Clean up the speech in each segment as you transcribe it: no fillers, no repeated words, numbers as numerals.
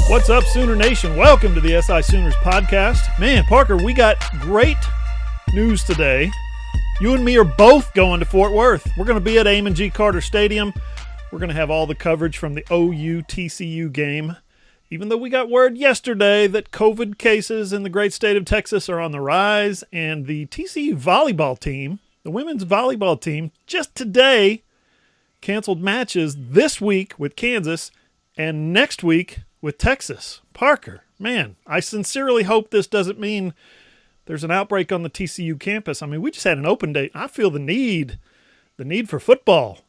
What's up, Sooner Nation? Welcome to the SI Sooners podcast. Man, Parker, we got great news today. You and me are both going to Fort Worth. We're going to be at Amon G. Carter Stadium. We're going to have all the coverage from the OU-TCU game. Even though we got word yesterday that COVID cases in the great state of Texas are on the rise, and the TCU volleyball team, the women's volleyball team, just today canceled matches this week with Kansas and next week with Texas. Parker, man, I sincerely hope this doesn't mean there's an outbreak on the TCU campus. I mean, we just had an open date. I feel the need for football.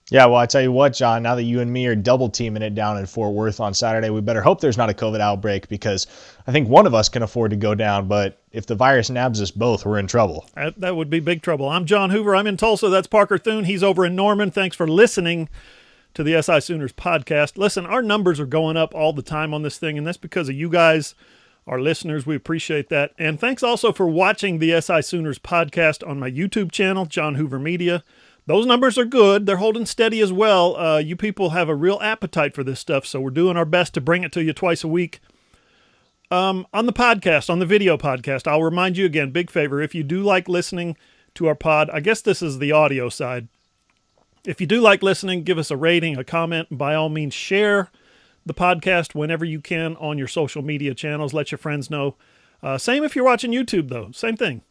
Yeah, well, I tell you what, John, now that you and me are double teaming it down in Fort Worth on Saturday, we better hope there's not a COVID outbreak, because I think one of us can afford to go down, but if the virus nabs us both, we're in trouble. That would be big trouble. I'm John Hoover. I'm in Tulsa. That's Parker Thune. He's over in Norman. Thanks for listening to the SI Sooners podcast. Listen, our numbers are going up all the time on this thing, and that's because of you guys, our listeners. We appreciate that. And thanks also for watching the SI Sooners podcast on my YouTube channel, John Hoover Media. Those numbers are good. They're holding steady as well. You people have a real appetite for this stuff, so we're doing our best to bring it to you twice a week. On the podcast, on the video podcast, I'll remind you again, big favor, if you do like listening to our pod, I guess this is the audio side. If you do like listening, give us a rating, a comment, and by all means share the podcast whenever you can on your social media channels. Let your friends know. Same if you're watching YouTube, though. Same thing.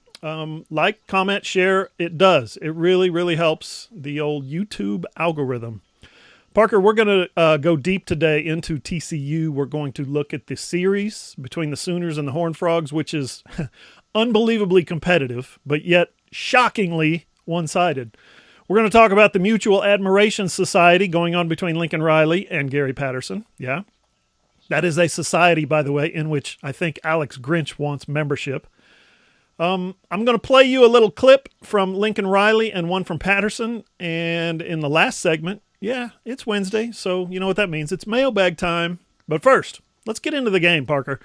Like, comment, share. It does. It really, really helps the old YouTube algorithm. Parker, we're going to go deep today into TCU. We're going to look at the series between the Sooners and the Horned Frogs, which is unbelievably competitive, but yet shockingly one-sided. We're going to talk about the Mutual Admiration Society going on between Lincoln Riley and Gary Patterson. Yeah. That is a society, by the way, in which I think Alex Grinch wants membership. I'm going to play you a little clip from Lincoln Riley and one from Patterson. And in the last segment, yeah, it's Wednesday, so you know what that means. It's mailbag time. But first, let's get into the game, Parker.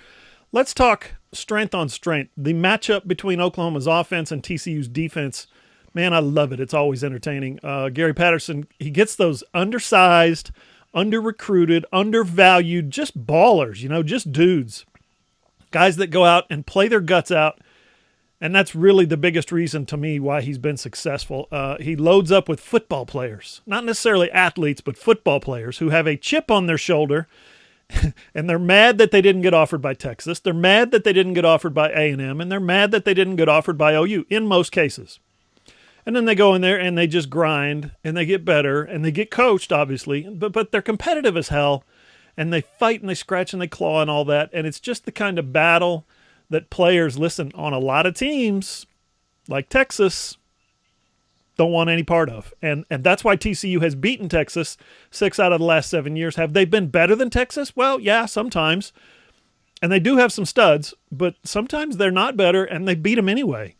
Let's talk strength on strength. The matchup between Oklahoma's offense and TCU's defense, man, I love it. It's always entertaining. Gary Patterson, he gets those undersized, under-recruited, undervalued, just ballers, just dudes. Guys that go out and play their guts out. And that's really the biggest reason to me why he's been successful. He loads up with football players, not necessarily athletes, but football players who have a chip on their shoulder, and they're mad that they didn't get offered by Texas. They're mad that they didn't get offered by A&M, and they're mad that they didn't get offered by OU in most cases. And then they go in there and they just grind, and they get better, and they get coached, obviously, but they're competitive as hell, and they fight and they scratch and they claw and all that, and it's just the kind of battle that players, listen, on a lot of teams, like Texas, don't want any part of. And that's why TCU has beaten Texas 6 out of the last 7 years. Have they been better than Texas? Well, yeah, sometimes. And they do have some studs, but sometimes they're not better, and they beat them anyway.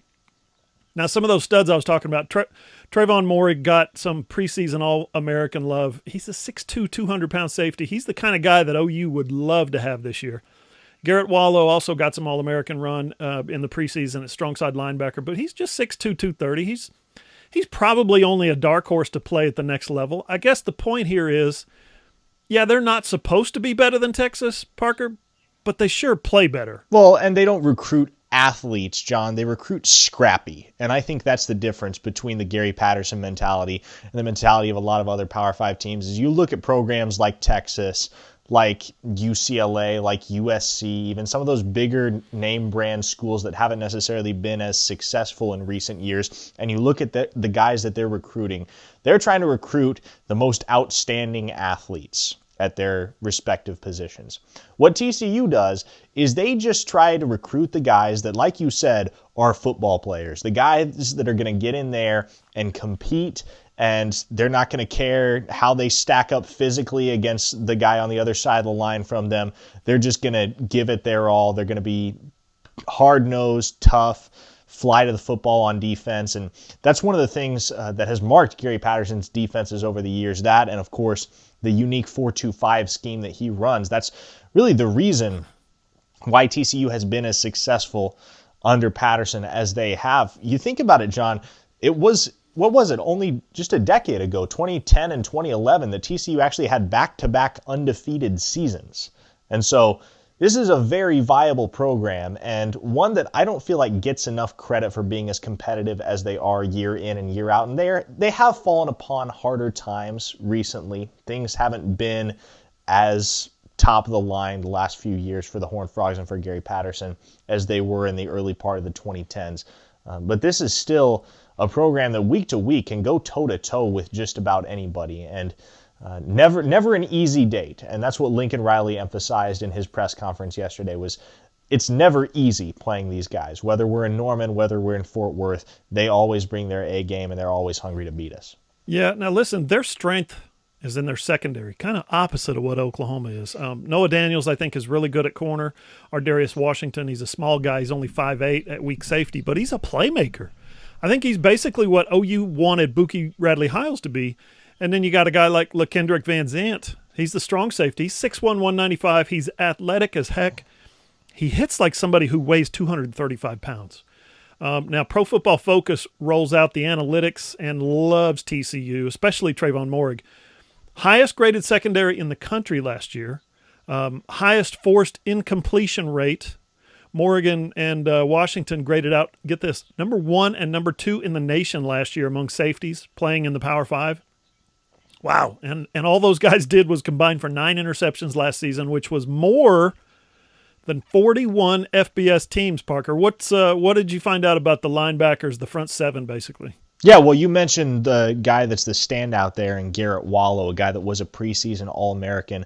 Now, some of those studs I was talking about, Trayvon Morey got some preseason All-American love. He's a 6'2", 200-pound safety. He's the kind of guy that OU would love to have this year. Garrett Wallow also got some All-American run in the preseason at strong side linebacker, but he's just 6'2", 230. He's probably only a dark horse to play at the next level. I guess the point here is, yeah, they're not supposed to be better than Texas, Parker, but they sure play better. Well, and they don't recruit athletes, John. They recruit scrappy. And I think that's the difference between the Gary Patterson mentality and the mentality of a lot of other Power 5 teams. Is you look at programs like Texas, like UCLA, like USC, even some of those bigger name brand schools that haven't necessarily been as successful in recent years, and you look at the guys that they're recruiting, they're trying to recruit the most outstanding athletes at their respective positions. What TCU does is they just try to recruit the guys that, like you said, are football players, the guys that are going to get in there and compete, and they're not going to care how they stack up physically against the guy on the other side of the line from them. They're just going to give it their all. They're going to be hard-nosed, tough, fly to the football on defense. And that's one of the things that has marked Gary Patterson's defenses over the years. That, and of course, the unique 4-2-5 scheme that he runs. That's really the reason why TCU has been as successful under Patterson as they have. You think about it, John, it was, what was it, only just a decade ago, 2010 and 2011, that TCU actually had back-to-back undefeated seasons. And so this is a very viable program, and one that I don't feel like gets enough credit for being as competitive as they are year in and year out. And they have fallen upon harder times recently. Things haven't been as top of the line the last few years for the Horned Frogs and for Gary Patterson as they were in the early part of the 2010s. But this is still a program that week to week can go toe-to-toe with just about anybody. And never an easy date, and that's what Lincoln Riley emphasized in his press conference yesterday. Was it's never easy playing these guys. Whether we're in Norman, whether we're in Fort Worth, they always bring their A game, and they're always hungry to beat us. Yeah, now listen, their strength is in their secondary, kind of opposite of what Oklahoma is. Noah Daniels, I think, is really good at corner. Darius Washington, he's a small guy. He's only 5'8" at weak safety, but he's a playmaker. I think he's basically what OU wanted Buki Radley-Hiles to be. And then you got a guy like LaKendrick Van Zant. He's the strong safety. He's 6'1", 195. He's athletic as heck. He hits like somebody who weighs 235 pounds. Now, Pro Football Focus rolls out the analytics and loves TCU, especially Trayvon Moehrig. Highest graded secondary in the country last year. Highest forced incompletion rate. Morgan and Washington graded out, get this, number 1 and number 2 in the nation last year among safeties playing in the Power 5. Wow. And all those guys did was combine for 9 interceptions last season, which was more than 41 FBS teams, Parker. What did you find out about the linebackers, the front 7, basically? Yeah, well, you mentioned the guy that's the standout there in Garrett Wallow, a guy that was a preseason All-American.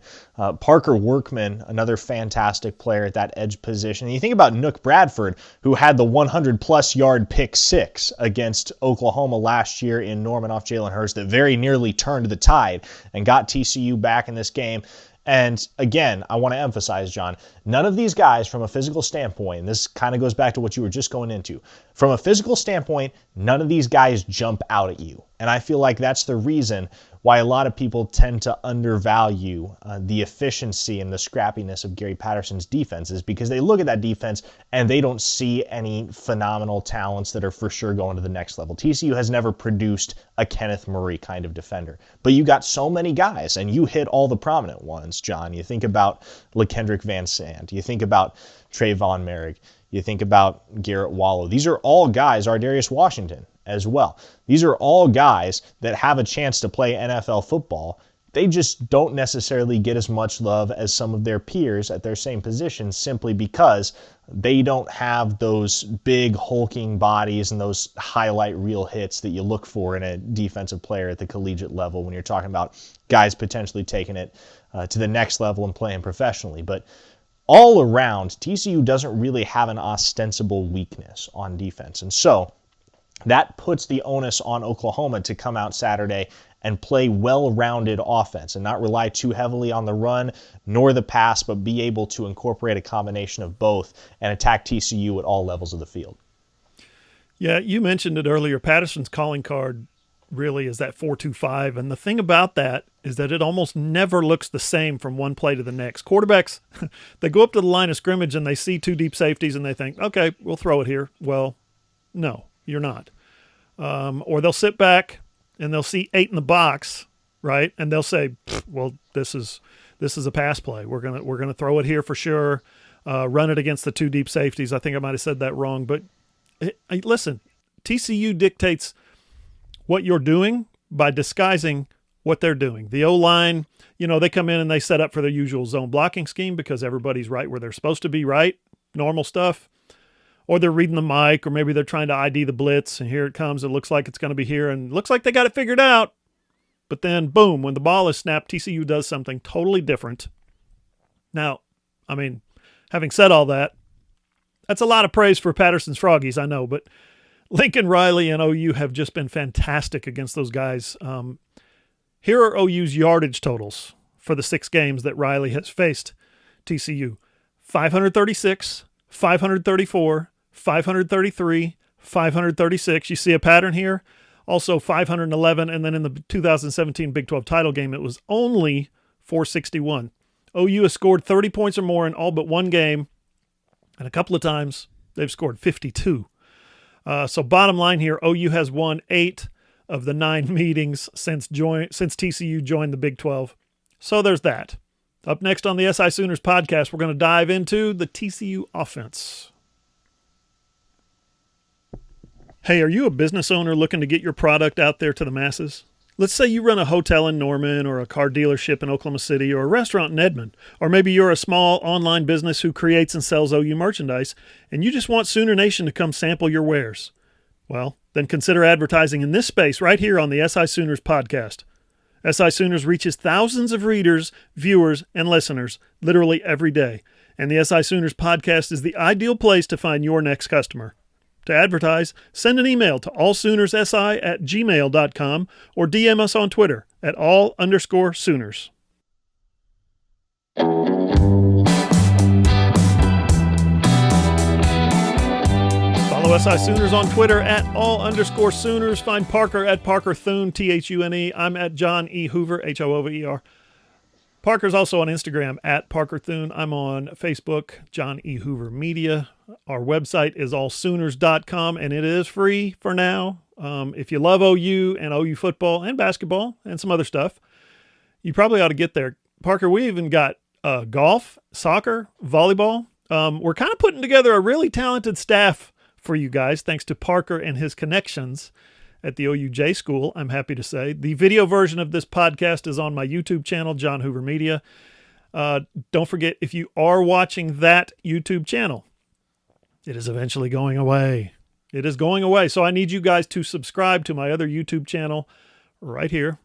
Parker Workman, another fantastic player at that edge position. And you think about Nook Bradford, who had the 100-plus yard pick 6 against Oklahoma last year in Norman off Jalen Hurts that very nearly turned the tide and got TCU back in this game. And again, I want to emphasize, John, none of these guys from a physical standpoint, and this kind of goes back to what you were just going into, from a physical standpoint, none of these guys jump out at you. And I feel like that's the reason why a lot of people tend to undervalue the efficiency and the scrappiness of Gary Patterson's defense, is because they look at that defense and they don't see any phenomenal talents that are for sure going to the next level. TCU has never produced a Kenneth Murray kind of defender. But you got so many guys, and you hit all the prominent ones, John. You think about LaKendrick Van Sant. You think about Trayvon Moehrig. You think about Garrett Wallow. These are all guys, Darius Washington as well. These are all guys that have a chance to play NFL football. They just don't necessarily get as much love as some of their peers at their same position, simply because they don't have those big hulking bodies and those highlight reel hits that you look for in a defensive player at the collegiate level when you're talking about guys potentially taking it to the next level and playing professionally. But all around, TCU doesn't really have an ostensible weakness on defense. And so that puts the onus on Oklahoma to come out Saturday and play well-rounded offense and not rely too heavily on the run nor the pass, but be able to incorporate a combination of both and attack TCU at all levels of the field. Yeah, you mentioned it earlier. Patterson's calling card really is that 4-2-5, and the thing about that is that it almost never looks the same from one play to the next. Quarterbacks, they go up to the line of scrimmage and they see 2 deep safeties and they think, okay, we'll throw it here. Well, no, you're not. Or they'll sit back and they'll see 8 in the box, right? And they'll say, well, this is a pass play. We're gonna throw it here for sure. Run it against the 2 deep safeties. I think I might have said that wrong, but listen, TCU dictates what you're doing by disguising what they're doing. The O-line, they come in and they set up for their usual zone blocking scheme because everybody's right where they're supposed to be, right? Normal stuff. Or they're reading the mic, or maybe they're trying to ID the blitz, and here it comes. It looks like it's going to be here, and it looks like they got it figured out. But then, boom, when the ball is snapped, TCU does something totally different. Now, having said all that, that's a lot of praise for Patterson's Froggies, I know, but Lincoln Riley and OU have just been fantastic against those guys. Here are OU's yardage totals for the 6 games that Riley has faced TCU. 536, 534, 533, 536. You see a pattern here? Also 511, and then in the 2017 Big 12 title game, it was only 461. OU has scored 30 points or more in all but one game, and a couple of times they've scored 52. So bottom line here, OU has won 8 of the 9 meetings since TCU joined the Big 12. So there's that. Up next on the SI Sooners podcast, we're going to dive into the TCU offense. Hey, are you a business owner looking to get your product out there to the masses? Let's say you run a hotel in Norman or a car dealership in Oklahoma City or a restaurant in Edmond, or maybe you're a small online business who creates and sells OU merchandise and you just want Sooner Nation to come sample your wares. Well, then consider advertising in this space right here on the SI Sooners podcast. SI Sooners reaches thousands of readers, viewers, and listeners literally every day, and the SI Sooners podcast is the ideal place to find your next customer. To advertise, send an email to allsoonersi@gmail.com or DM us on Twitter at @all_Sooners. Follow SI Sooners on Twitter at @all_Sooners. Find Parker at Parker Thune, Thune. I'm at John E. Hoover, Hoover. Parker's also on Instagram at Parker Thune. I'm on Facebook, John E. Hoover Media. Our website is allsooners.com, and it is free for now. If you love OU and OU football and basketball and some other stuff, you probably ought to get there. Parker, we even got golf, soccer, volleyball. We're kind of putting together a really talented staff for you guys, thanks to Parker and his connections at the OUJ School, I'm happy to say. The video version of this podcast is on my YouTube channel, John Hoover Media. Don't forget, if you are watching that YouTube channel, it is eventually going away. It is going away. So I need you guys to subscribe to my other YouTube channel right here,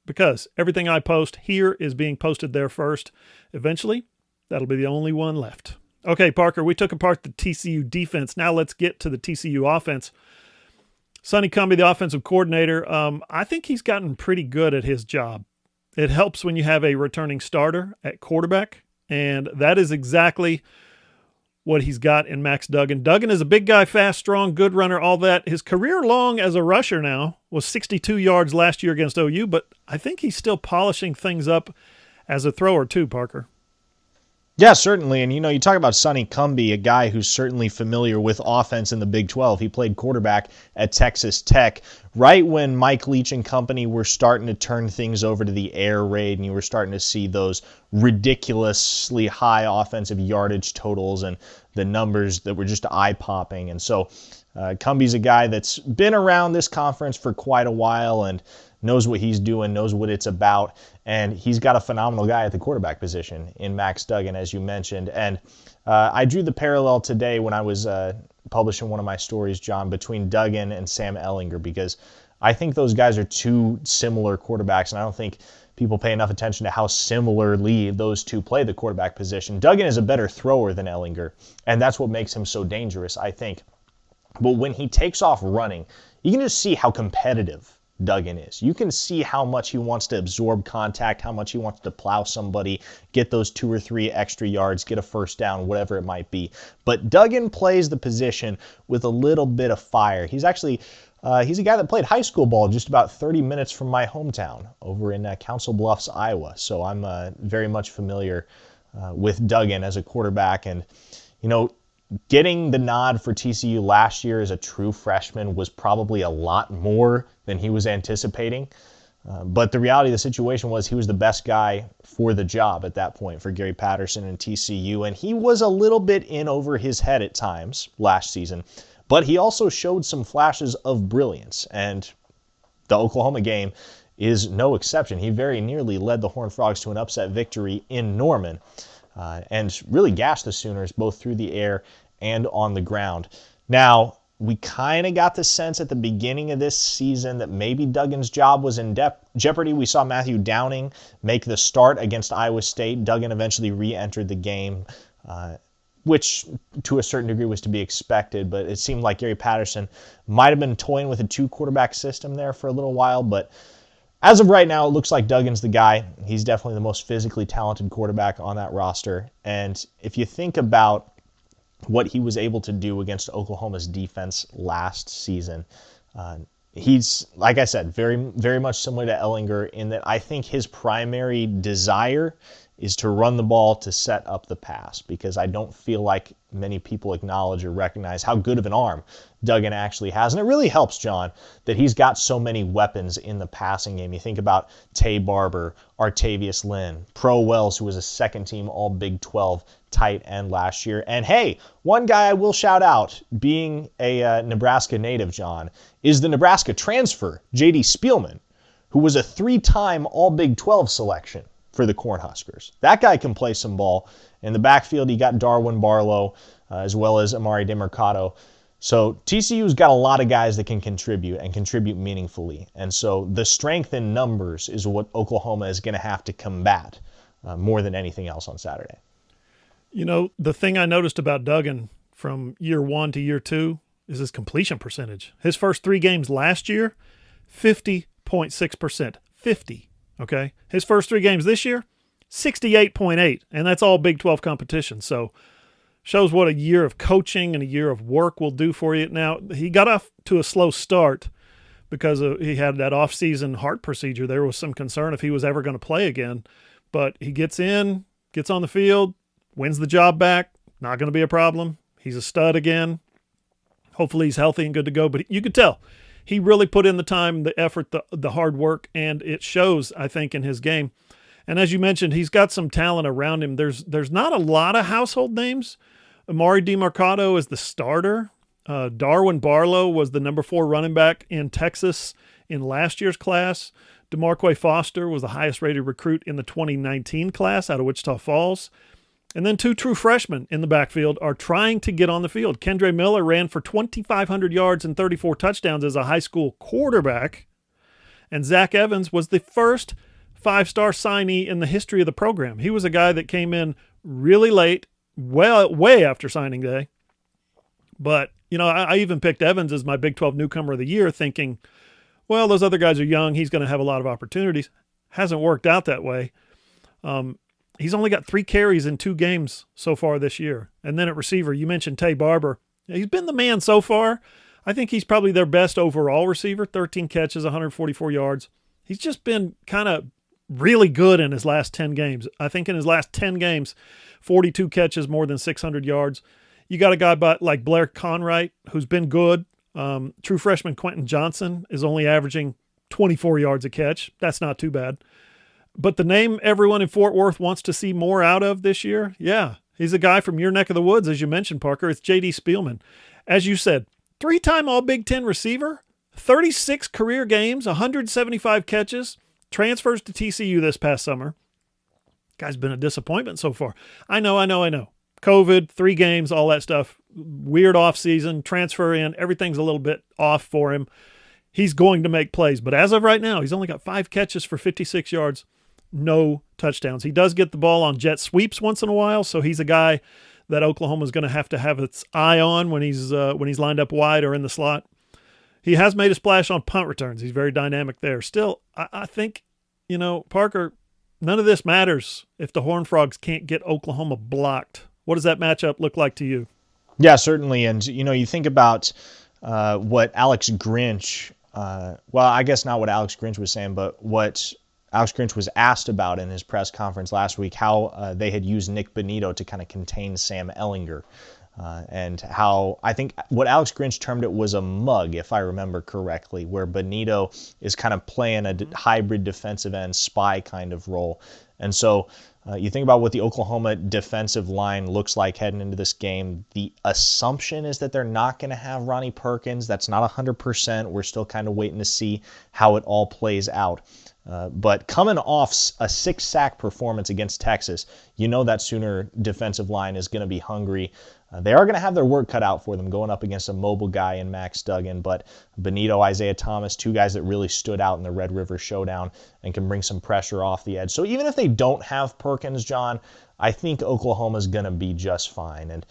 because everything I post here is being posted there first. Eventually, that'll be the only one left. Okay, Parker, we took apart the TCU defense. Now let's get to the TCU offense. Sonny Cumbie, the offensive coordinator, I think he's gotten pretty good at his job. It helps when you have a returning starter at quarterback, and that is exactly what he's got in Max Duggan. Duggan is a big guy, fast, strong, good runner, all that. His career long as a rusher now was 62 yards last year against OU, but I think he's still polishing things up as a thrower too, Parker. Yeah, certainly. And, you talk about Sonny Cumbie, a guy who's certainly familiar with offense in the Big 12. He played quarterback at Texas Tech right when Mike Leach and company were starting to turn things over to the air raid, and you were starting to see those ridiculously high offensive yardage totals and the numbers that were just eye-popping. And so Cumbie's a guy that's been around this conference for quite a while and knows what he's doing, knows what it's about, and he's got a phenomenal guy at the quarterback position in Max Duggan, as you mentioned. And I drew the parallel today when I was publishing one of my stories, John, between Duggan and Sam Ehlinger, because I think those guys are two similar quarterbacks, and I don't think people pay enough attention to how similarly those two play the quarterback position. Duggan is a better thrower than Ehlinger, and that's what makes him so dangerous, I think. But when he takes off running, you can just see how competitive Duggan is. You can see how much he wants to absorb contact, how much he wants to plow somebody, get those 2 or 3 extra yards, get a first down, whatever it might be. But Duggan plays the position with a little bit of fire. He's actually he's a guy that played high school ball just about 30 minutes from my hometown over in Council Bluffs, Iowa. So I'm very much familiar with Duggan as a quarterback. And, getting the nod for TCU last year as a true freshman was probably a lot more than he was anticipating. But the reality of the situation was he was the best guy for the job at that point for Gary Patterson and TCU. And he was a little bit in over his head at times last season. But he also showed some flashes of brilliance. And the Oklahoma game is no exception. He very nearly led the Horned Frogs to an upset victory in Norman. And really gashed the Sooners both through the air and on the ground. Now, we kind of got the sense at the beginning of this season that maybe Duggan's job was in jeopardy. We saw Matthew Downing make the start against Iowa State. Duggan eventually re-entered the game, which to a certain degree was to be expected, but it seemed like Gary Patterson might have been toying with a 2-quarterback system there for a little while. But as of right now, it looks like Duggan's the guy. He's definitely the most physically talented quarterback on that roster. And if you think about what he was able to do against Oklahoma's defense last season, he's, like I said, very, very much similar to Ehlinger in that I think his primary desire is to run the ball to set up the pass, because I don't feel like many people acknowledge or recognize how good of an arm Duggan actually has. And it really helps, John, that he's got so many weapons in the passing game. You think about Tay Barber, Artavius Lynn, Pro Wells, who was a second-team All-Big 12 tight end last year. And hey, one guy I will shout out, being a Nebraska native, John, is the Nebraska transfer, J.D. Spielman, who was a 3-time All-Big 12 selection for the Cornhuskers. That guy can play some ball. In the backfield, you got Darwin Barlow, as well as Amari DeMercado. So TCU's got a lot of guys that can contribute and contribute meaningfully. And so the strength in numbers is what Oklahoma is going to have to combat more than anything else on Saturday. You know, the thing I noticed about Duggan from year 1 to year 2 is his completion percentage. His first 3 games last year, 50.6%. 50, okay? His first 3 games this year, 68.8, and that's all Big 12 competition. So shows what a year of coaching and a year of work will do for you. Now, he got off to a slow start because he had that off-season heart procedure. There was some concern if he was ever going to play again. But he gets in, gets on the field, wins the job back, not going to be a problem. He's a stud again. Hopefully he's healthy and good to go. But you could tell he really put in the time, the effort, the hard work, and it shows, I think, in his game. And as you mentioned, he's got some talent around him. There's not a lot of household names. Amari DeMercado is the starter. Darwin Barlow was the number 4 running back in Texas in last year's class. DeMarque Foster was the highest-rated recruit in the 2019 class out of Wichita Falls. And then 2 true freshmen in the backfield are trying to get on the field. Kendre Miller ran for 2,500 yards and 34 touchdowns as a high school quarterback. And Zach Evans was the first 5-star signee in the history of the program. He was a guy that came in really late, way after signing day. But, you know, I even picked Evans as my Big 12 newcomer of the year thinking, well, those other guys are young. He's going to have a lot of opportunities. Hasn't worked out that way. He's only got 3 carries in 2 games so far this year. And then at receiver, you mentioned Tay Barber. He's been the man so far. I think he's probably their best overall receiver, 13 catches, 144 yards. He's just been kind of really good in his last 10 games. I think in his last 10 games, 42 catches, more than 600 yards. You got a guy like Blair Conwright, who's been good. True freshman Quentin Johnson is only averaging 24 yards a catch. That's not too bad. But the name everyone in Fort Worth wants to see more out of this year, yeah, he's a guy from your neck of the woods, as you mentioned, Parker. It's J.D. Spielman. As you said, 3-time All-Big Ten receiver, 36 career games, 175 catches, transfers to TCU this past summer. Guy's been a disappointment so far. I know. COVID, 3 games, all that stuff. Weird offseason, transfer in, everything's a little bit off for him. He's going to make plays, but as of right now, he's only got 5 catches for 56 yards, no touchdowns. He does get the ball on jet sweeps once in a while, so he's a guy that Oklahoma's going to have its eye on when he's lined up wide or in the slot. He has made a splash on punt returns. He's very dynamic there. Still, I think, you know, Parker, none of this matters if the Horned Frogs can't get Oklahoma blocked. What does that matchup look like to you? Yeah, certainly. And, you know, you think about what Alex Grinch, well, I guess not what Alex Grinch was saying, but what Alex Grinch was asked about in his press conference last week, how they had used Nick Bonito to kind of contain Sam Ehlinger. And how I think what Alex Grinch termed it was a mug, if I remember correctly, where Bonito is kind of playing a hybrid defensive end spy kind of role. And so you think about what the Oklahoma defensive line looks like heading into this game. The assumption is that they're not going to have Ronnie Perkins. That's not 100%. We're still kind of waiting to see how it all plays out. But coming off a 6-sack performance against Texas, you know that Sooner defensive line is going to be hungry. They are going to have their work cut out for them going up against a mobile guy in Max Duggan, but Bonito, Isaiah Thomas, 2 guys that really stood out in the Red River Showdown and can bring some pressure off the edge. So even if they don't have Perkins, John, I think Oklahoma's going to be just fine. And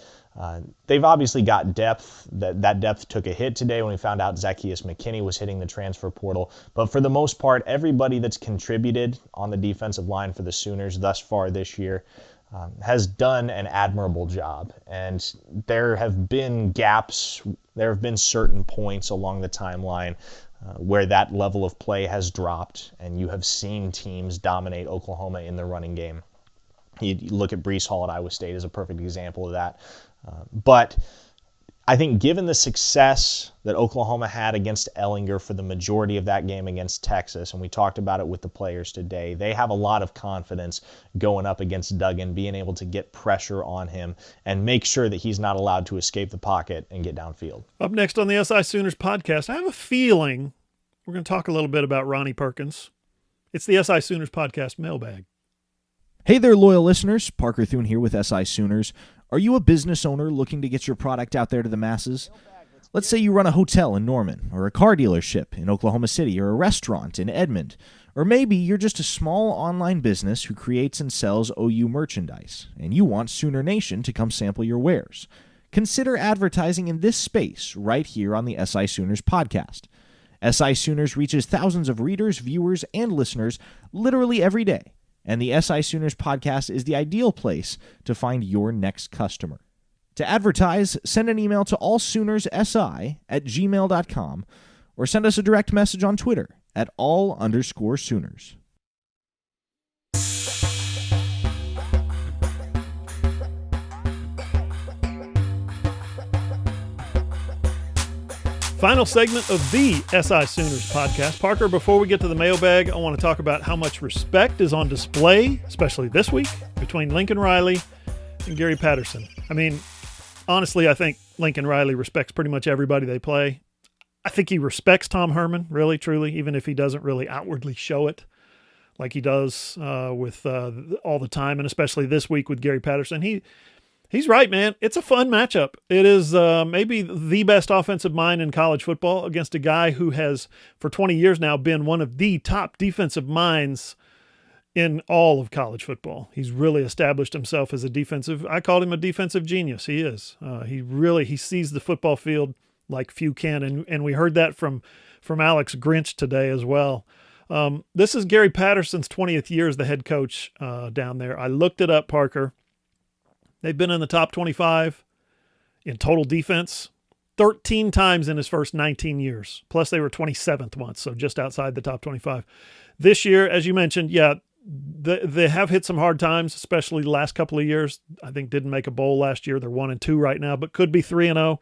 they've obviously got depth. That depth took a hit today when we found out Zacchaeus McKinney was hitting the transfer portal. But for the most part, everybody that's contributed on the defensive line for the Sooners thus far this year has done an admirable job. And there have been gaps, there have been certain points along the timeline where that level of play has dropped, and you have seen teams dominate Oklahoma in the running game. You look at Breece Hall at Iowa State as a perfect example of that. But I think given the success that Oklahoma had against Ellinger for the majority of that game against Texas, and we talked about it with the players today, they have a lot of confidence going up against Duggan, being able to get pressure on him and make sure that he's not allowed to escape the pocket and get downfield. Up next on the SI Sooners podcast, I have a feeling we're going to talk a little bit about Ronnie Perkins. It's the SI Sooners podcast mailbag. Hey there, loyal listeners. Parker Thune here with SI Sooners. Are you a business owner looking to get your product out there to the masses? Let's say you run a hotel in Norman, or a car dealership in Oklahoma City, or a restaurant in Edmond. Or maybe you're just a small online business who creates and sells OU merchandise, and you want Sooner Nation to come sample your wares. Consider advertising in this space right here on the SI Sooners podcast. SI Sooners reaches thousands of readers, viewers, and listeners literally every day. And the SI Sooners podcast is the ideal place to find your next customer. To advertise, send an email to allsoonersi@gmail.com or send us a direct message on Twitter at @all_Sooners. Final segment of the SI Sooners podcast. Parker, before we get to the mailbag, I want to talk about how much respect is on display, especially this week, between Lincoln Riley and Gary Patterson. I mean, honestly, I think Lincoln Riley respects pretty much everybody they play. I think he respects Tom Herman, really, truly, even if he doesn't really outwardly show it like he does with all the time, and especially this week with Gary Patterson. He's right, man. It's a fun matchup. It is maybe the best offensive mind in college football against a guy who has, for 20 years now, been one of the top defensive minds in all of college football. He's really established himself as I called him a defensive genius. He is. He sees the football field like few can, and we heard that from Alex Grinch today as well. This is Gary Patterson's 20th year as the head coach down there. I looked it up, Parker. They've been in the top 25 in total defense 13 times in his first 19 years. Plus, they were 27th once, so just outside the top 25. This year, as you mentioned, they have hit some hard times, especially the last couple of years. I think didn't make a bowl last year. They're 1-2 right now, but could be 3-0.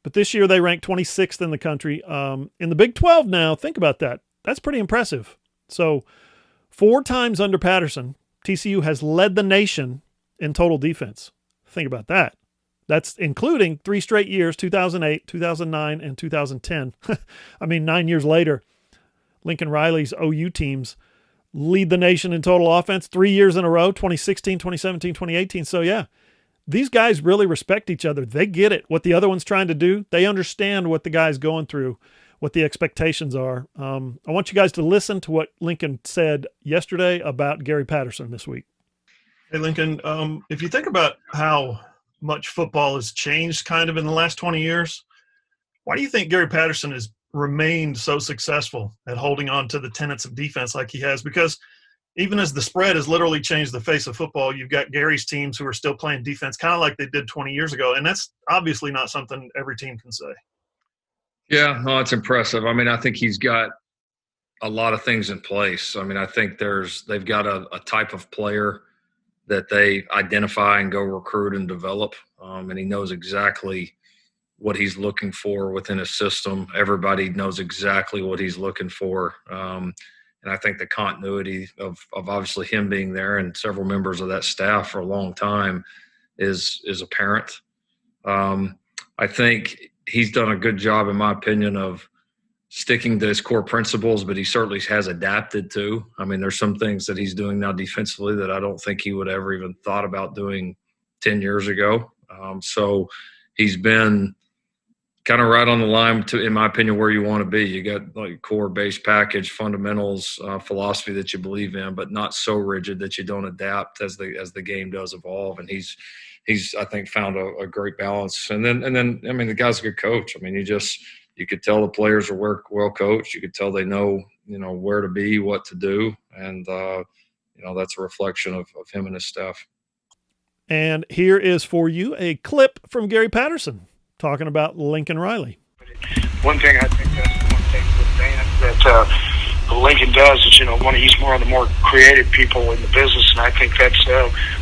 But this year, they ranked 26th in the country. In the Big 12 now, think about that. That's pretty impressive. So 4 times under Patterson, TCU has led the nation in total defense. Think about that. That's including 3 straight years, 2008, 2009, and 2010. I mean, 9 years later, Lincoln Riley's OU teams lead the nation in total offense 3 years in a row, 2016, 2017, 2018. So, yeah, these guys really respect each other. They get it, what the other one's trying to do. They understand what the guy's going through, what the expectations are. I want you guys to listen to what Lincoln said yesterday about Gary Patterson this week. Hey, Lincoln, if you think about how much football has changed kind of in the last 20 years, why do you think Gary Patterson has remained so successful at holding on to the tenets of defense like he has? Because even as the spread has literally changed the face of football, you've got Gary's teams who are still playing defense kind of like they did 20 years ago, and that's obviously not something every team can say. Yeah, no, it's impressive. I mean, I think he's got a lot of things in place. I mean, I think they've got a type of player that they identify and go recruit and develop. And he knows exactly what he's looking for within his system. Everybody knows exactly what he's looking for. And I think the continuity of obviously him being there and several members of that staff for a long time is apparent. I think he's done a good job, in my opinion, of sticking to his core principles, but he certainly has adapted to. I mean, there's some things that he's doing now defensively that I don't think he would ever even thought about doing 10 years ago. So he's been kind of right on the line to, in my opinion, where you want to be. You got like core base package, fundamentals, philosophy that you believe in, but not so rigid that you don't adapt as the game does evolve. And he's I think found a great balance. And then I mean, the guy's a good coach. I mean, you could tell the players are well coached. You could tell they know where to be, what to do, and that's a reflection of him and his staff. And here is for you a clip from Gary Patterson talking about Lincoln Riley. One thing I think that's one thing with Dan that Lincoln does is, he's one of the more creative people in the business, and I think that's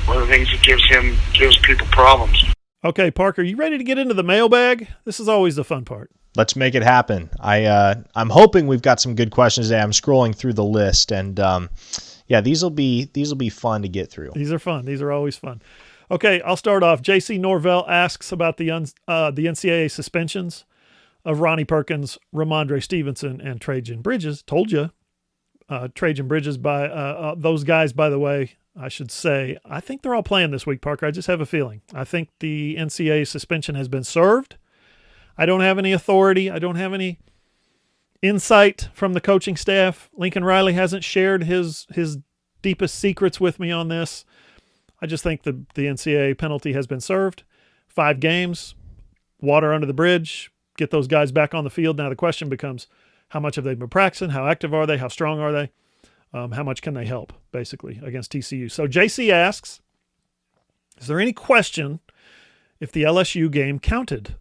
one of the things that gives people problems. Okay, Parker, you ready to get into the mailbag? This is always the fun part. Let's make it happen. I'm hoping we've got some good questions today. I'm scrolling through the list, and these will be fun to get through. These are fun. These are always fun. Okay, I'll start off. J.C. Norvell asks about the NCAA suspensions of Ronnie Perkins, Ramondre Stevenson, and Trajan Bridges. Told you. Trajan Bridges, by those guys, by the way, I should say, I think they're all playing this week, Parker. I just have a feeling. I think the NCAA suspension has been served. I don't have any authority. I don't have any insight from the coaching staff. Lincoln Riley hasn't shared his deepest secrets with me on this. I just think the NCAA penalty has been served. 5 games, water under the bridge, get those guys back on the field. Now the question becomes, how much have they been practicing? How active are they? How strong are they? How much can they help, basically, against TCU? So JC asks, is there any question if the LSU game counted?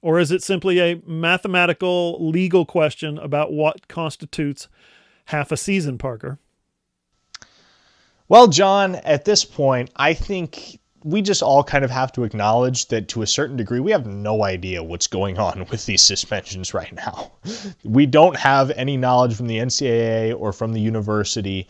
Or is it simply a mathematical, legal question about what constitutes half a season, Parker? Well, John, at this point, I think we just all kind of have to acknowledge that to a certain degree, we have no idea what's going on with these suspensions right now. We don't have any knowledge from the NCAA or from the university.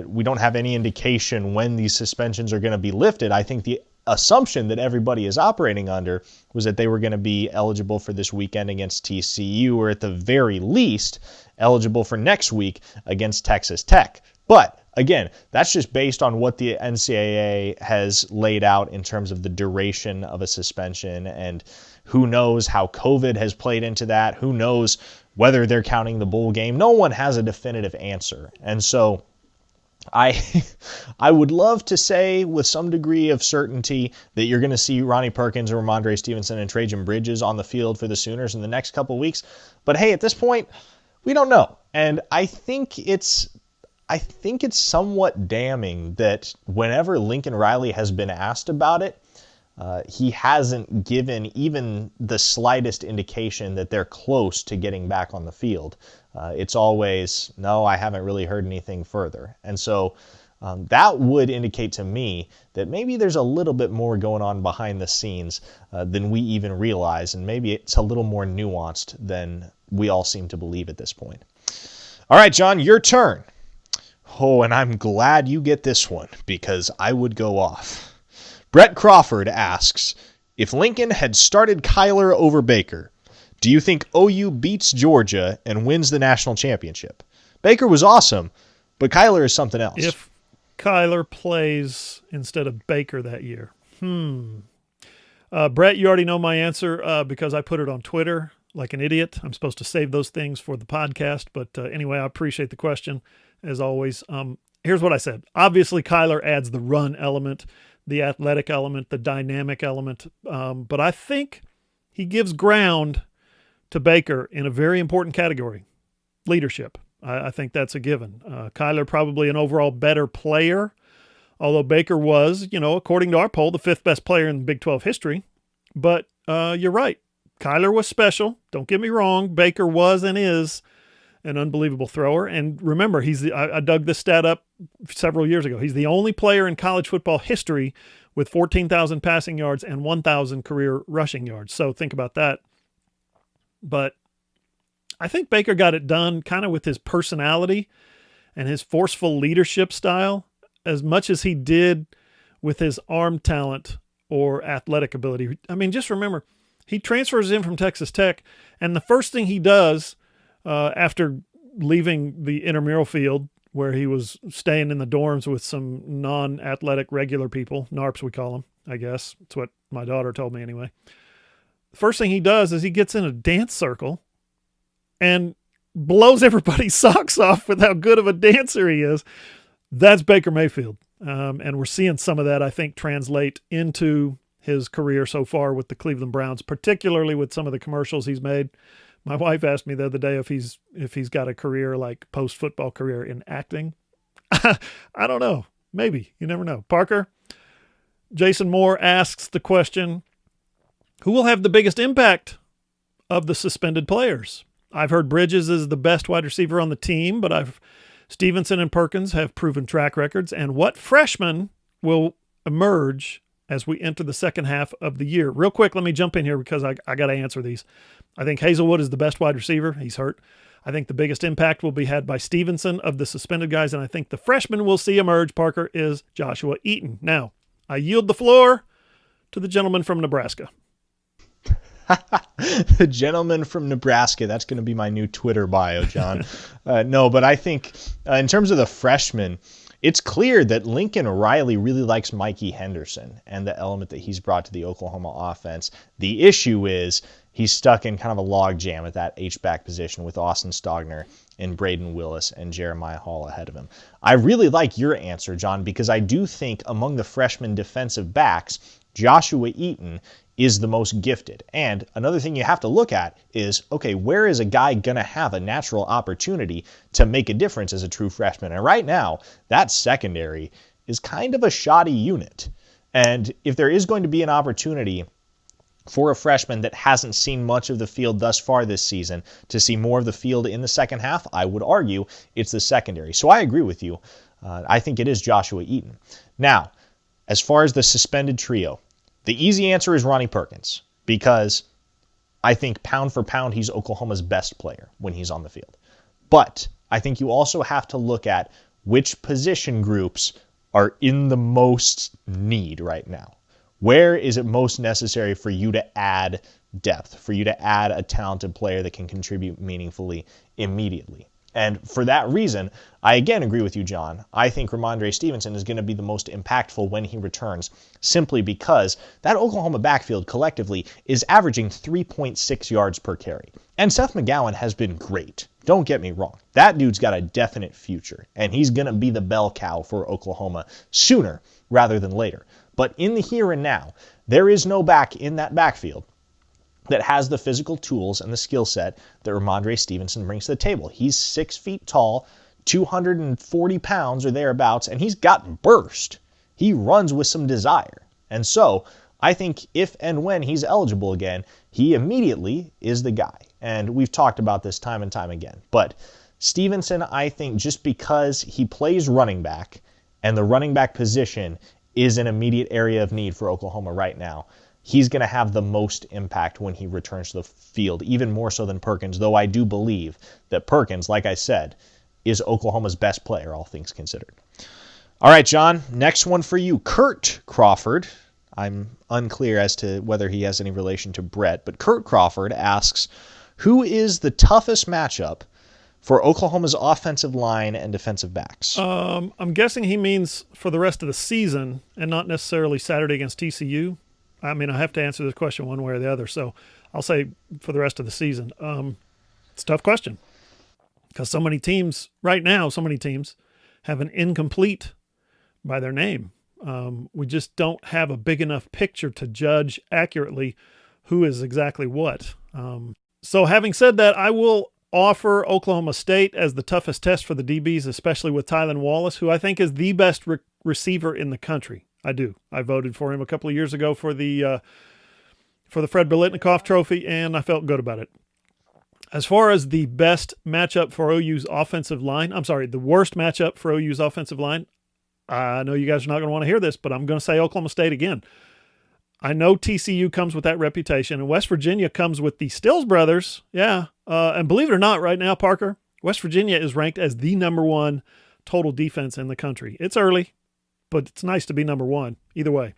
We don't have any indication when these suspensions are going to be lifted. I think the assumption that everybody is operating under was that they were going to be eligible for this weekend against TCU, or at the very least eligible for next week against Texas Tech. But again, that's just based on what the NCAA has laid out in terms of the duration of a suspension, and who knows how COVID has played into that. Who knows whether they're counting the bowl game. No one has a definitive answer. And so I would love to say with some degree of certainty that you're going to see Ronnie Perkins, Ramondre Stevenson, and Trajan Bridges on the field for the Sooners in the next couple of weeks. But hey, at this point, we don't know. And I think it's somewhat damning that whenever Lincoln Riley has been asked about it, he hasn't given even the slightest indication that they're close to getting back on the field. It's always, no, I haven't really heard anything further. And so that would indicate to me that maybe there's a little bit more going on behind the scenes than we even realize, and maybe it's a little more nuanced than we all seem to believe at this point. All right, John, your turn. Oh, and I'm glad you get this one because I would go off. Brett Crawford asks, if Lincoln had started Kyler over Baker, do you think OU beats Georgia and wins the national championship? Baker was awesome, but Kyler is something else. If Kyler plays instead of Baker that year. Brett, you already know my answer because I put it on Twitter like an idiot. I'm supposed to save those things for the podcast, but anyway, I appreciate the question, as always. Here's what I said. Obviously, Kyler adds the run element, the athletic element, the dynamic element, but I think he gives ground to Baker in a very important category, leadership. I think that's a given. Kyler probably an overall better player, although Baker was, according to our poll, the 5th best player in Big 12 history. But you're right. Kyler was special. Don't get me wrong. Baker was and is an unbelievable thrower. And remember, I dug this stat up several years ago. He's the only player in college football history with 14,000 passing yards and 1,000 career rushing yards. So think about that. But I think Baker got it done kind of with his personality and his forceful leadership style as much as he did with his arm talent or athletic ability. I mean, just remember, he transfers in from Texas Tech, and the first thing he does after leaving the intramural field where he was staying in the dorms with some non-athletic regular people, NARPs we call them, I guess. That's what my daughter told me anyway. The first thing he does is he gets in a dance circle and blows everybody's socks off with how good of a dancer he is. That's Baker Mayfield. And we're seeing some of that, I think, translate into his career so far with the Cleveland Browns, particularly with some of the commercials he's made. My wife asked me the other day if he's got a career, like post-football career in acting. I don't know. Maybe. You never know. Parker, Jason Moore asks the question, who will have the biggest impact of the suspended players? I've heard Bridges is the best wide receiver on the team, but Stevenson and Perkins have proven track records. And what freshman will emerge as we enter the second half of the year? Real quick, let me jump in here because I got to answer these. I think Hazelwood is the best wide receiver. He's hurt. I think the biggest impact will be had by Stevenson of the suspended guys, and I think the freshman we'll see emerge, Parker, is Joshua Eaton. Now, I yield the floor to the gentleman from Nebraska. The gentleman from Nebraska. That's going to be my new Twitter bio, John. No, but I think in terms of the freshmen, it's clear that Lincoln Riley really likes Mikey Henderson and the element that he's brought to the Oklahoma offense. The issue is he's stuck in kind of a log jam at that H-back position with Austin Stogner and Braden Willis and Jeremiah Hall ahead of him. I really like your answer, John, because I do think among the freshman defensive backs, Joshua Eaton is the most gifted. And another thing you have to look at is, okay, where is a guy going to have a natural opportunity to make a difference as a true freshman? And right now, that secondary is kind of a shoddy unit. And if there is going to be an opportunity for a freshman that hasn't seen much of the field thus far this season to see more of the field in the second half, I would argue it's the secondary. So I agree with you. I think it is Joshua Eaton. Now, as far as the suspended trio, the easy answer is Ronnie Perkins, because I think pound for pound, he's Oklahoma's best player when he's on the field. But I think you also have to look at which position groups are in the most need right now. Where is it most necessary for you to add depth, for you to add a talented player that can contribute meaningfully immediately? And for that reason, I again agree with you, John. I think Ramondre Stevenson is going to be the most impactful when he returns, simply because that Oklahoma backfield collectively is averaging 3.6 yards per carry. And Seth McGowan has been great. Don't get me wrong. That dude's got a definite future, and he's going to be the bell cow for Oklahoma sooner rather than later. But in the here and now, there is no back in that backfield that has the physical tools and the skill set that Ramondre Stevenson brings to the table. He's 6 feet tall, 240 pounds or thereabouts, and he's got burst. He runs with some desire. And so I think if and when he's eligible again, he immediately is the guy. And we've talked about this time and time again. But Stevenson, I think just because he plays running back and the running back position is an immediate area of need for Oklahoma right now, he's going to have the most impact when he returns to the field, even more so than Perkins, though I do believe that Perkins, like I said, is Oklahoma's best player, all things considered. All right, John, next one for you. Kurt Crawford. I'm unclear as to whether he has any relation to Brett, but Kurt Crawford asks, who is the toughest matchup for Oklahoma's offensive line and defensive backs? I'm guessing he means for the rest of the season and not necessarily Saturday against TCU. I mean, I have to answer this question one way or the other, so I'll say for the rest of the season. It's a tough question because so many teams right now, have an incomplete by their name. We just don't have a big enough picture to judge accurately who is exactly what. So having said that, I will offer Oklahoma State as the toughest test for the DBs, especially with Tylan Wallace, who I think is the best receiver in the country. I do. I voted for him a couple of years ago for the Fred Biletnikoff Trophy, and I felt good about it. As far as the best matchup for OU's offensive line, the worst matchup for OU's offensive line, I know you guys are not going to want to hear this, but I'm going to say Oklahoma State again. I know TCU comes with that reputation, and West Virginia comes with the Stills brothers. Yeah. And believe it or not, right now, Parker, West Virginia is ranked as the number one total defense in the country. It's early, but it's nice to be number one either way.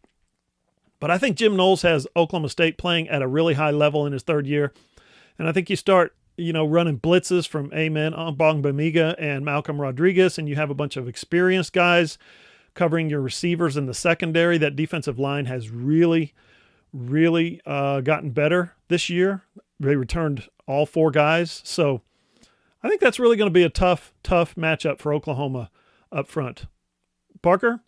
But I think Jim Knowles has Oklahoma State playing at a really high level in his third year. And I think you start, running blitzes from Amen Bongbemiga and Malcolm Rodriguez, and you have a bunch of experienced guys covering your receivers in the secondary. That defensive line has really, really gotten better this year. They returned all four guys. So I think that's really going to be a tough matchup for Oklahoma up front. Parker?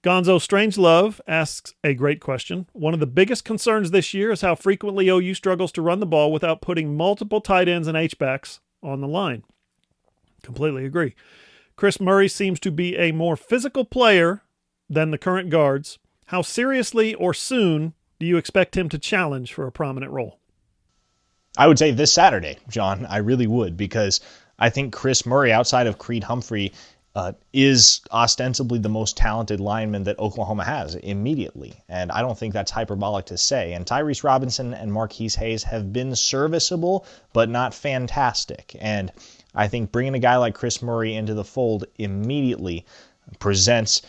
Gonzo Strangelove asks a great question. One of the biggest concerns this year is how frequently OU struggles to run the ball without putting multiple tight ends and H-backs on the line. Completely agree. Chris Murray seems to be a more physical player than the current guards. How seriously or soon do you expect him to challenge for a prominent role? I would say this Saturday, John. I really would, because I think Chris Murray, outside of Creed Humphrey, is ostensibly the most talented lineman that Oklahoma has immediately. And I don't think that's hyperbolic to say. And Tyrese Robinson and Marquise Hayes have been serviceable, but not fantastic. And I think bringing a guy like Chris Murray into the fold immediately presents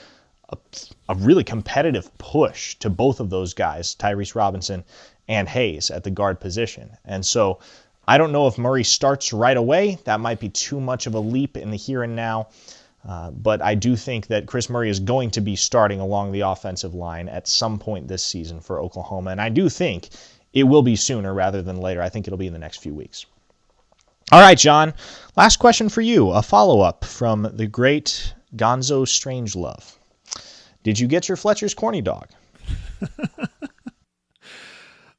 a really competitive push to both of those guys, Tyrese Robinson and Hayes, at the guard position. And so I don't know if Murray starts right away. That might be too much of a leap in the here and now. But I do think that Chris Murray is going to be starting along the offensive line at some point this season for Oklahoma. And I do think it will be sooner rather than later. I think it'll be in the next few weeks. All right, John. Last question for you. A follow-up from the great Gonzo Strangelove. Did you get your Fletcher's Corny Dog?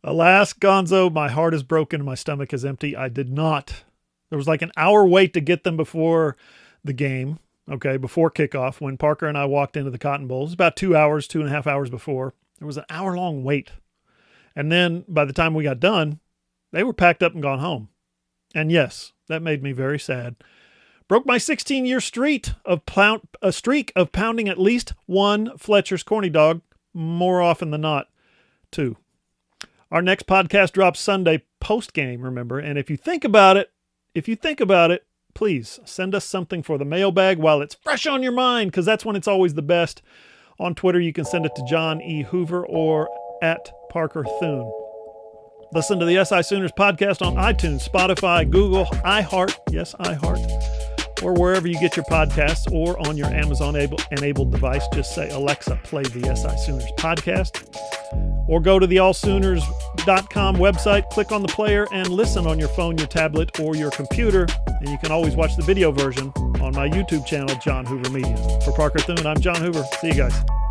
Alas, Gonzo, my heart is broken and my stomach is empty. I did not. There was like an hour wait to get them before the game, before kickoff, when Parker and I walked into the Cotton Bowl. It was about 2 hours, 2.5 hours before. There was an hour-long wait. And then by the time we got done, they were packed up and gone home. And yes, that made me very sad. Broke my 16-year streak of pounding at least one Fletcher's Corny Dog, more often than not, two. Our next podcast drops Sunday post-game, remember. And if you think about it, please send us something for the mailbag while it's fresh on your mind, because that's when it's always the best. On Twitter, you can send it to John E. Hoover or at Parker Thune. Listen to the SI Sooners podcast on iTunes, Spotify, Google, iHeart, yes, iHeart, or wherever you get your podcasts, or on your Amazon-enabled device. Just say, Alexa, play the SI Sooners podcast. Or go to the allsooners.com website, click on the player, and listen on your phone, your tablet, or your computer. And you can always watch the video version on my YouTube channel, John Hoover Media. For Parker Thune, I'm John Hoover. See you guys.